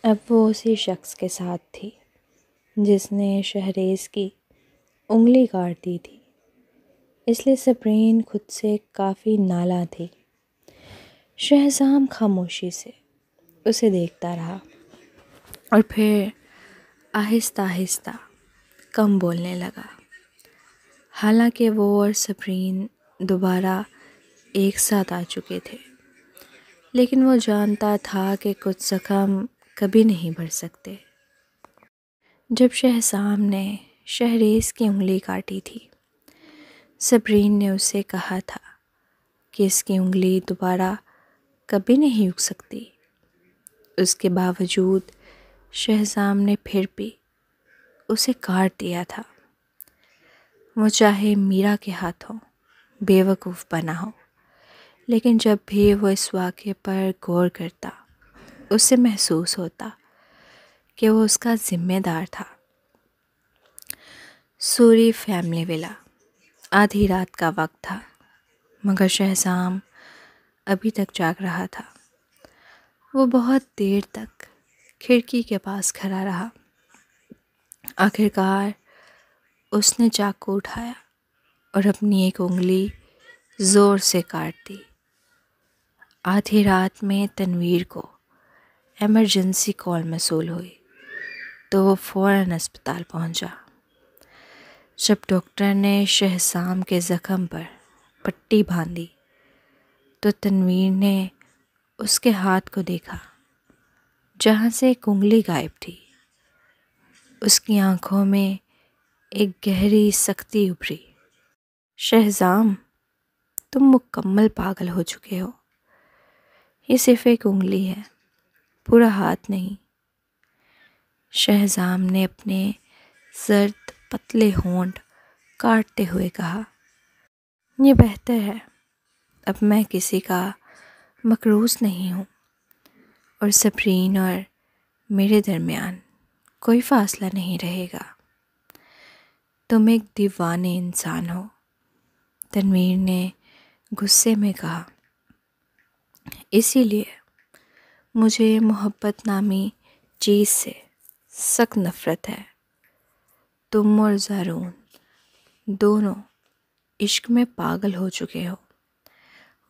اب وہ اسی شخص کے ساتھ تھی جس نے شہریز کی انگلی کاٹ دی تھی، اس لیے صبرین خود سے کافی نالاں تھی۔ شہزام خاموشی سے اسے دیکھتا رہا اور پھر آہستہ آہستہ کم بولنے لگا۔ حالانکہ وہ اور صبرین دوبارہ ایک ساتھ آ چکے تھے، لیکن وہ جانتا تھا کہ کچھ زخم کبھی نہیں بھر سکتے۔ جب شہزام نے شہریز کی انگلی کاٹی تھی، صبرین نے اسے کہا تھا کہ اس کی انگلی دوبارہ کبھی نہیں اگ سکتی۔ اس کے باوجود شہزام نے پھر بھی اسے کاٹ دیا تھا۔ وہ چاہے میرا کے ہاتھوں بے وقوف بنا ہو، لیکن جب بھی وہ اس واقعے پر غور کرتا، اسے محسوس ہوتا کہ وہ اس کا ذمہ دار تھا۔ سوری فیملی ولا، آدھی رات کا وقت تھا، مگر شہزام ابھی تک جاگ رہا تھا۔ وہ بہت دیر تک کھڑکی کے پاس کھڑا رہا۔ آخرکار اس نے چاقو اٹھایا اور اپنی ایک انگلی زور سے کاٹ دی۔ آدھی رات میں تنویر کو ایمرجنسی کال موصول ہوئی تو وہ فوراً اسپتال پہنچا۔ جب ڈاکٹر نے شہزام کے زخم پر پٹی باندھی تو تنویر نے اس کے ہاتھ کو دیکھا جہاں سے ایک انگلی غائب تھی۔ اس کی آنکھوں میں ایک گہری سختی ابھری۔ شہزام، تم مکمل پاگل ہو چکے ہو۔ یہ صرف ایک انگلی ہے، پورا ہاتھ نہیں۔ شہزام نے اپنے زرد پتلے ہونٹ کاٹتے ہوئے کہا، یہ بہتر ہے، اب میں کسی کا مقروض نہیں ہوں، اور صبرین اور میرے درمیان کوئی فاصلہ نہیں رہے گا۔ تم ایک دیوانے انسان ہو، تنویر نے غصے میں کہا، اسی لیے مجھے محبت نامی چیز سے سخت نفرت ہے۔ تم اور زارون دونوں عشق میں پاگل ہو چکے ہو۔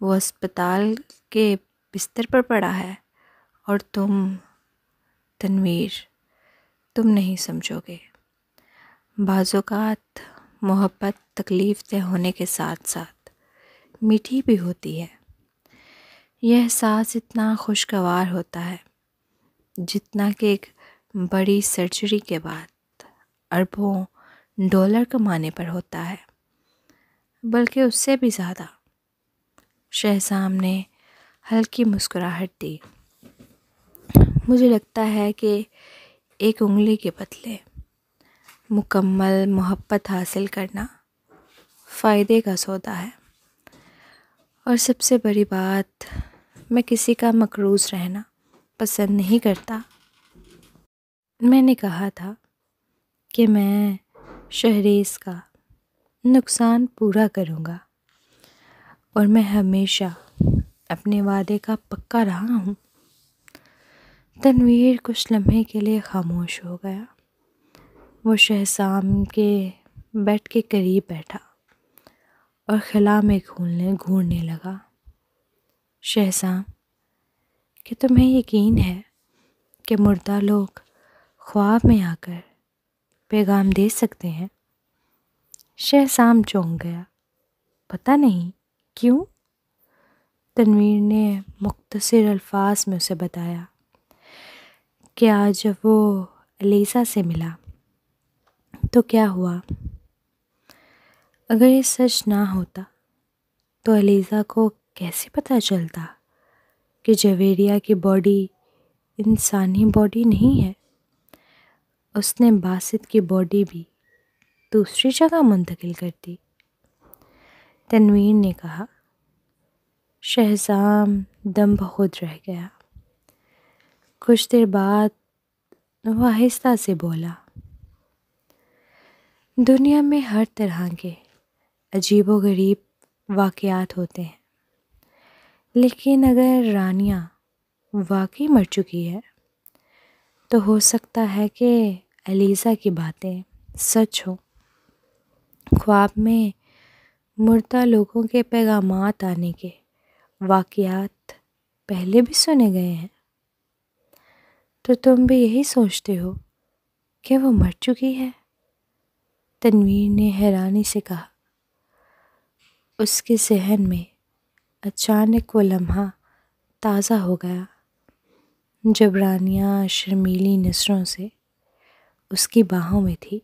وہ اسپتال کے بستر پر پڑا ہے اور تنویر، تم نہیں سمجھو گے۔ بعض اوقات محبت تکلیف دہ ہونے کے ساتھ ساتھ میٹھی بھی ہوتی ہے۔ یہ احساس اتنا خوشگوار ہوتا ہے جتنا کہ ایک بڑی سرجری کے بعد اربوں ڈالر کمانے پر ہوتا ہے، بلکہ اس سے بھی زیادہ۔ شہزام نے ہلکی مسکراہٹ دی۔ مجھے لگتا ہے کہ ایک انگلی کے بدلے مکمل محبت حاصل کرنا فائدے کا سودا ہے، اور سب سے بڑی بات، میں کسی کا مقروض رہنا پسند نہیں کرتا۔ میں نے کہا تھا کہ میں شہریز کا نقصان پورا کروں گا، اور میں ہمیشہ اپنے وعدے کا پکا رہا ہوں۔ تنویر کچھ لمحے کے لیے خاموش ہو گیا۔ وہ شہزام کے بیڈ کے قریب بیٹھا اور خلا میں گھورنے لگا۔ شہزام، کہ تمہیں یقین ہے کہ مردہ لوگ خواب میں آ کر پیغام دے سکتے ہیں؟ شہزام چونک گیا۔ پتہ نہیں کیوں؟ تنویر نے مختصر الفاظ میں اسے بتایا کہ آج جب وہ علیزہ سے ملا تو کیا ہوا۔ اگر یہ سچ نہ ہوتا تو علیزہ کو کیسے پتہ چلتا کہ جویریہ کی باڈی انسانی باڈی نہیں ہے؟ اس نے باسط کی باڈی بھی دوسری جگہ منتقل کر دی۔ تنویر نے کہا۔ شہزام دم بخود رہ گیا۔ کچھ دیر بعد وہ آہستہ سے بولا، دنیا میں ہر طرح کے عجیب و غریب واقعات ہوتے ہیں، لیکن اگر رانیہ واقعی مر چکی ہے تو ہو سکتا ہے کہ ایلیزا کی باتیں سچ ہوں۔ خواب میں مردہ لوگوں کے پیغامات آنے کے واقعات پہلے بھی سنے گئے ہیں۔ تو تم بھی یہی سوچتے ہو کہ وہ مر چکی ہے؟ تنویر نے حیرانی سے کہا۔ اس کے ذہن میں اچانک وہ لمحہ تازہ ہو گیا جب رانیہ شرمیلی نظروں سے اس کی باہوں میں تھی۔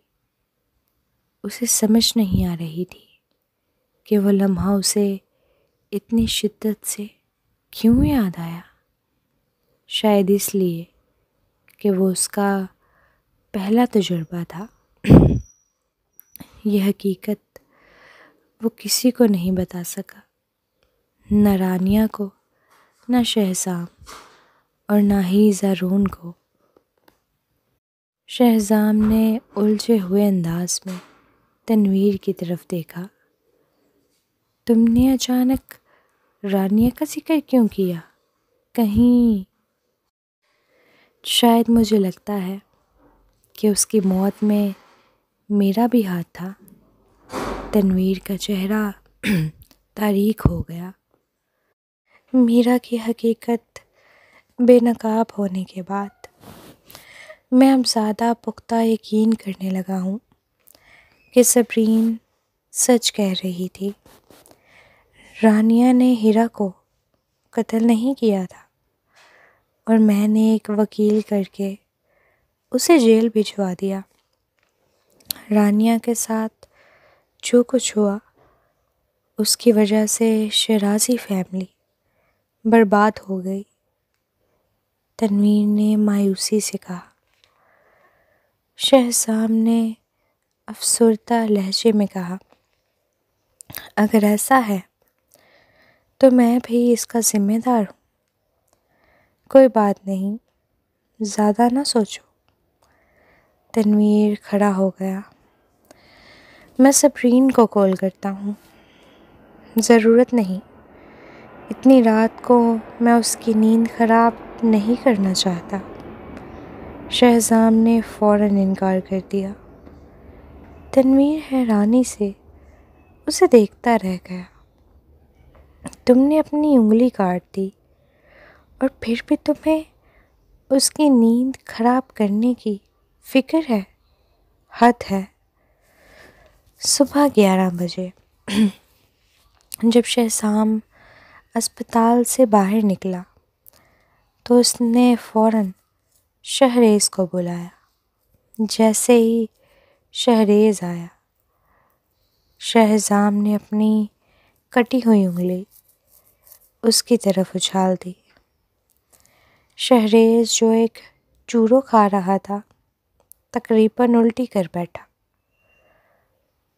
اسے سمجھ نہیں آ رہی تھی کہ وہ لمحہ اسے اتنی شدت سے کیوں یاد آیا۔ شاید اس لیے کہ وہ اس کا پہلا تجربہ تھا۔ یہ حقیقت وہ کسی کو نہیں بتا سکا، نہ رانیہ کو، نہ شہزام، اور نہ ہی زارون کو۔ شہزام نے الجھے ہوئے انداز میں تنویر کی طرف دیکھا۔ تم نے اچانک رانیہ کا ذکر کیوں کیا؟ کہیں شاید مجھے لگتا ہے کہ اس کی موت میں میرا بھی ہاتھ تھا۔ تنویر کا چہرہ تاریک ہو گیا۔ میرا کی حقیقت بے نقاب ہونے کے بعد میں اب زیادہ پختہ یقین کرنے لگا ہوں کہ صبرین سچ کہہ رہی تھی۔ رانیہ نے ہیرا کو قتل نہیں کیا تھا، اور میں نے ایک وکیل کر کے اسے جیل بھجوا دیا۔ رانیہ کے ساتھ جو کچھ ہوا اس کی وجہ سے شیرازی فیملی برباد ہو گئی۔ تنویر نے مایوسی سے کہا۔ شہزام نے افسردہ لہجے میں کہا، اگر ایسا ہے تو میں بھی اس کا ذمہ دار ہوں۔ کوئی بات نہیں، زیادہ نہ سوچو۔ تنویر کھڑا ہو گیا۔ میں صبرین کو کال کرتا ہوں۔ ضرورت نہیں، اتنی رات کو میں اس کی نیند خراب نہیں کرنا چاہتا۔ شہزام نے فوراً انکار کر دیا۔ تنویر حیرانی سے اسے دیکھتا رہ گیا۔ تم نے اپنی انگلی کاٹ دی اور پھر بھی تمہیں اس کی نیند خراب کرنے کی فکر ہے؟ حد ہے۔ صبح 11 بجے جب شہزام اسپتال سے باہر نکلا تو اس نے فوراً شہریز کو بلایا۔ جیسے ہی شہریز آیا، شہزام نے اپنی کٹی ہوئی انگلی اس کی طرف اچھال دی۔ شہریز جو ایک چورو کھا رہا تھا تقریباً الٹی کر بیٹھا۔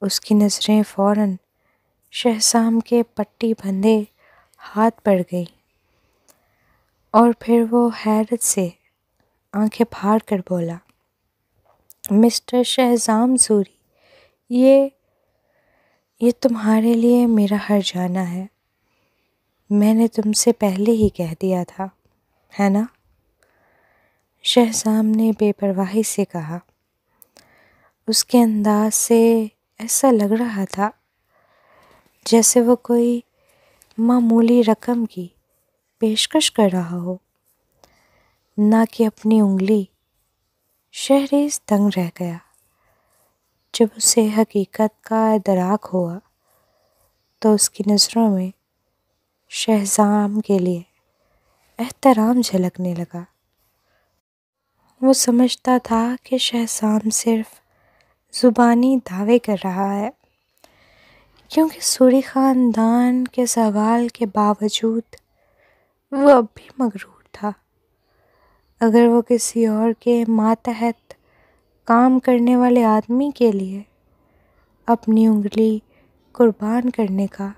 اس کی نظریں فوراً شہزام کے پٹی بندھے ہاتھ پر گئیں، اور پھر وہ حیرت سے آنکھیں پھاڑ کر بولا، مسٹر شہزام سوری، یہ تمہارے لیے میرا ہرجانہ ہے۔ میں نے تم سے پہلے ہی کہہ دیا تھا، ہے نا؟ شہزام نے بے پرواہی سے کہا۔ اس کے انداز سے ایسا لگ رہا تھا جیسے وہ کوئی معمولی رقم کی پیشکش کر رہا ہو، نہ کہ اپنی انگلی۔ شہریز دنگ رہ گیا۔ جب اسے حقیقت کا ادراک ہوا تو اس کی نظروں میں شہزام کے لیے احترام جھلکنے لگا۔ وہ سمجھتا تھا کہ شہزام صرف زبانی دعوے کر رہا ہے، کیونکہ سوری خاندان کے زوال کے باوجود وہ اب بھی مغرور تھا۔ اگر وہ کسی اور کے ماتحت کام کرنے والے آدمی کے لیے اپنی انگلی قربان کرنے کا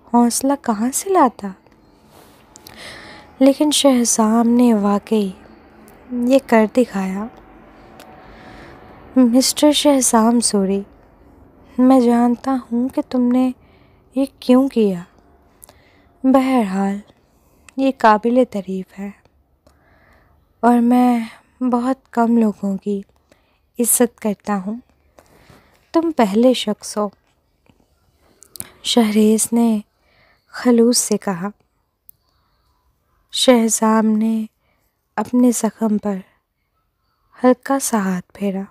حوصلہ کہاں سے لاتا؟ لیکن شہزام نے واقعی یہ کر دکھایا۔ مسٹر شہزام سوری، میں جانتا ہوں کہ تم نے یہ کیوں کیا۔ بہرحال یہ قابل تعریف ہے، اور میں بہت کم لوگوں کی عزت کرتا ہوں، تم پہلے شخص ہو۔ شہریز نے خلوص سے کہا۔ شہزام نے اپنے زخم پر ہلکا سا ہاتھ پھیرا۔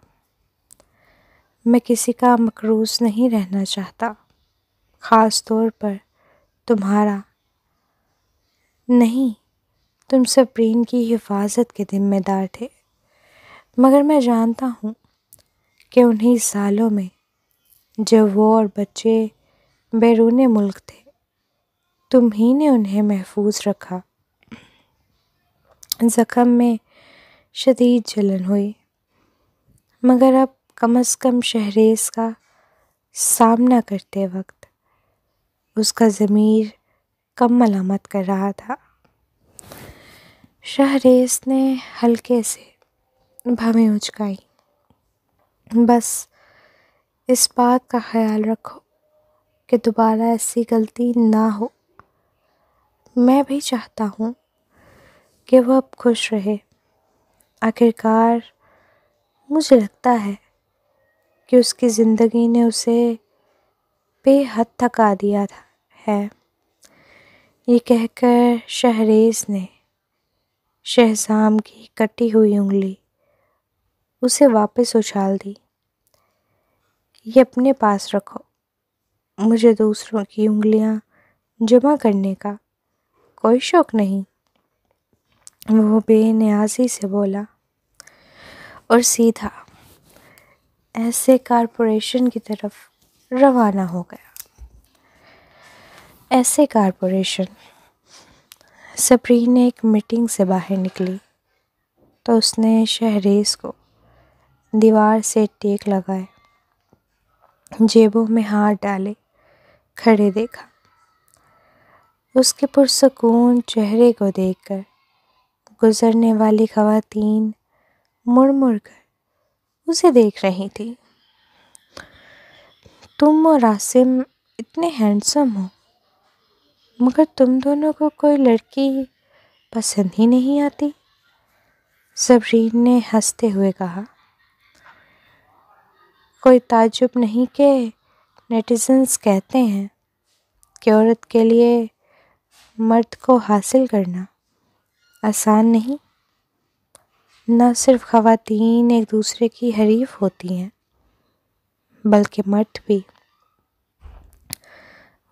میں کسی کا مقروض نہیں رہنا چاہتا، خاص طور پر تمہارا نہیں۔ تم سپرین کی حفاظت کے ذمہ دار تھے، مگر میں جانتا ہوں کہ انہی سالوں میں جب وہ اور بچے بیرون ملک تھے، تم ہی نے انہیں محفوظ رکھا۔ زخم میں شدید جلن ہوئی، مگر اب کم از کم شہریز کا سامنا کرتے وقت اس کا ضمیر کم ملامت کر رہا تھا۔ شہریز نے ہلکے سے بھویں اچکائیں۔ بس اس بات کا خیال رکھو کہ دوبارہ ایسی غلطی نہ ہو۔ میں بھی چاہتا ہوں کہ وہ اب خوش رہے۔ آخرکار مجھے لگتا ہے کہ اس کی زندگی نے اسے بے حد تھکا دیا ہے۔ یہ کہہ کر شہریز نے شہزام کی کٹی ہوئی انگلی اسے واپس اچھال دی۔ یہ اپنے پاس رکھو، مجھے دوسروں کی انگلیاں جمع کرنے کا کوئی شوق نہیں۔ وہ بے نیازی سے بولا اور سیدھا ایسے کارپوریشن کی طرف روانہ ہو گیا۔ ایسے کارپوریشن۔ سپرین ایک میٹنگ سے باہر نکلی تو اس نے شہریز کو دیوار سے ٹیک لگائے، جیبوں میں ہاتھ ڈالے کھڑے دیکھا۔ اس کے پرسکون چہرے کو دیکھ کر گزرنے والی خواتین مڑ مڑ کر اسے دیکھ رہی تھی۔ تم اور عاصم اتنے ہینڈسم ہو، مگر تم دونوں کو کوئی لڑکی پسند ہی نہیں آتی، سپرین نے ہنستے ہوئے کہا۔ کوئی تعجب نہیں کہ نیٹیزنز کہتے ہیں کہ عورت کے لیے مرد کو حاصل کرنا آسان نہیں۔ نہ صرف خواتین ایک دوسرے کی حریف ہوتی ہیں، بلکہ مرد بھی۔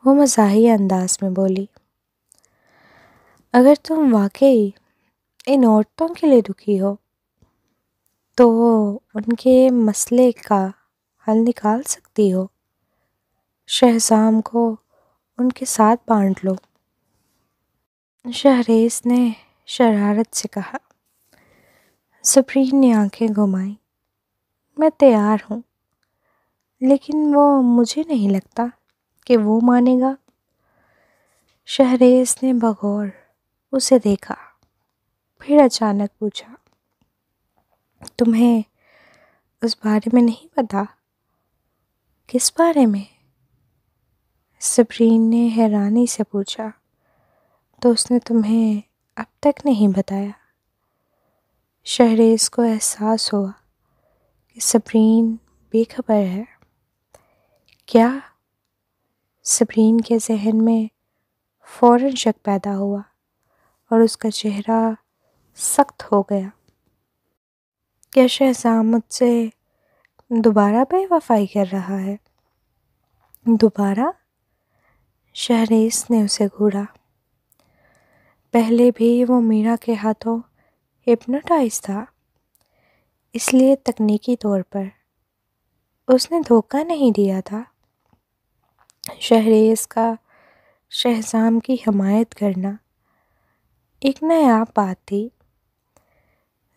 وہ مزاحیہ انداز میں بولی۔ اگر تم واقعی ان عورتوں کے لیے دکھی ہو تو ان کے مسئلے کا حل نکال سکتی ہو۔ شہزام کو ان کے ساتھ بانٹ لو۔ شہریز نے شرارت سے کہا۔ سپرین نے آنکھیں گھمائیں۔ میں تیار ہوں، لیکن مجھے نہیں لگتا کہ وہ مانے گا۔ شہریز نے بغور اسے دیکھا، پھر اچانک پوچھا، تمہیں اس بارے میں نہیں پتا؟ کس بارے میں؟ سپرین نے حیرانی سے پوچھا۔ تو اس نے تمہیں اب تک نہیں بتایا؟ شہریز کو احساس ہوا کہ سپرین بے خبر ہے۔ کیا؟ سپرین کے ذہن میں فوراً شک پیدا ہوا اور اس کا چہرہ سخت ہو گیا۔ کیا شہزام مجھ سے دوبارہ بے وفائی کر رہا ہے؟ دوبارہ؟ شہریز نے اسے گھورا۔ پہلے بھی وہ میرا کے ہاتھوں ہپنوٹائز تھا، اس لیے تکنیکی طور پر اس نے دھوکہ نہیں دیا تھا۔ شہریز کا شہزام کی حمایت کرنا ایک نایاب بات تھی۔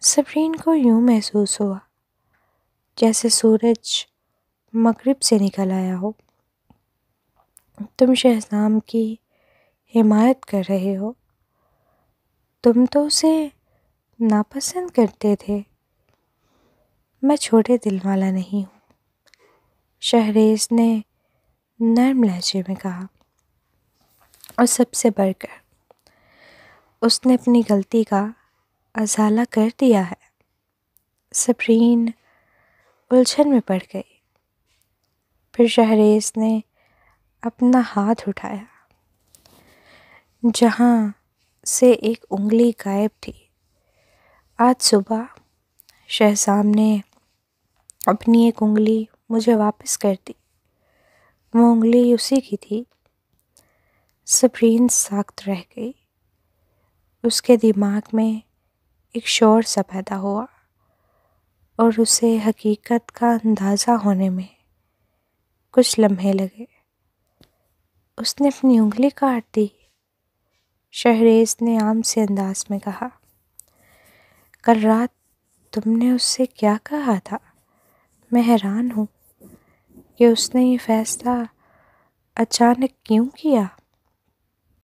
سپرین کو یوں محسوس ہوا جیسے سورج مغرب سے نکل آیا ہو۔ تم شہزام کی حمایت کر رہے ہو؟ تم تو اسے ناپسند کرتے تھے۔ میں چھوٹے دل والا نہیں ہوں، شہریز نے نرم لہجے میں کہا، اور سب سے بڑھ کر اس نے اپنی غلطی کا ازالہ کر دیا ہے۔ صبرین الجھن میں پڑ گئی۔ پھر شہریز نے اپنا ہاتھ اٹھایا جہاں سے ایک انگلی غائب تھی۔ آج صبح شہزام نے اپنی ایک انگلی مجھے واپس کر دی، وہ انگلی اسی کی تھی۔ صبرین ساکت رہ گئی۔ اس کے دماغ میں ایک شور سا پیدا ہوا اور اسے حقیقت کا اندازہ ہونے میں کچھ لمحے لگے۔ اس نے اپنی انگلی کاٹ دی، شہریز نے عام سے انداز میں کہا۔ کل رات تم نے اس سے کیا کہا تھا؟ میں حیران ہوں کہ اس نے یہ فیصلہ اچانک کیوں کیا۔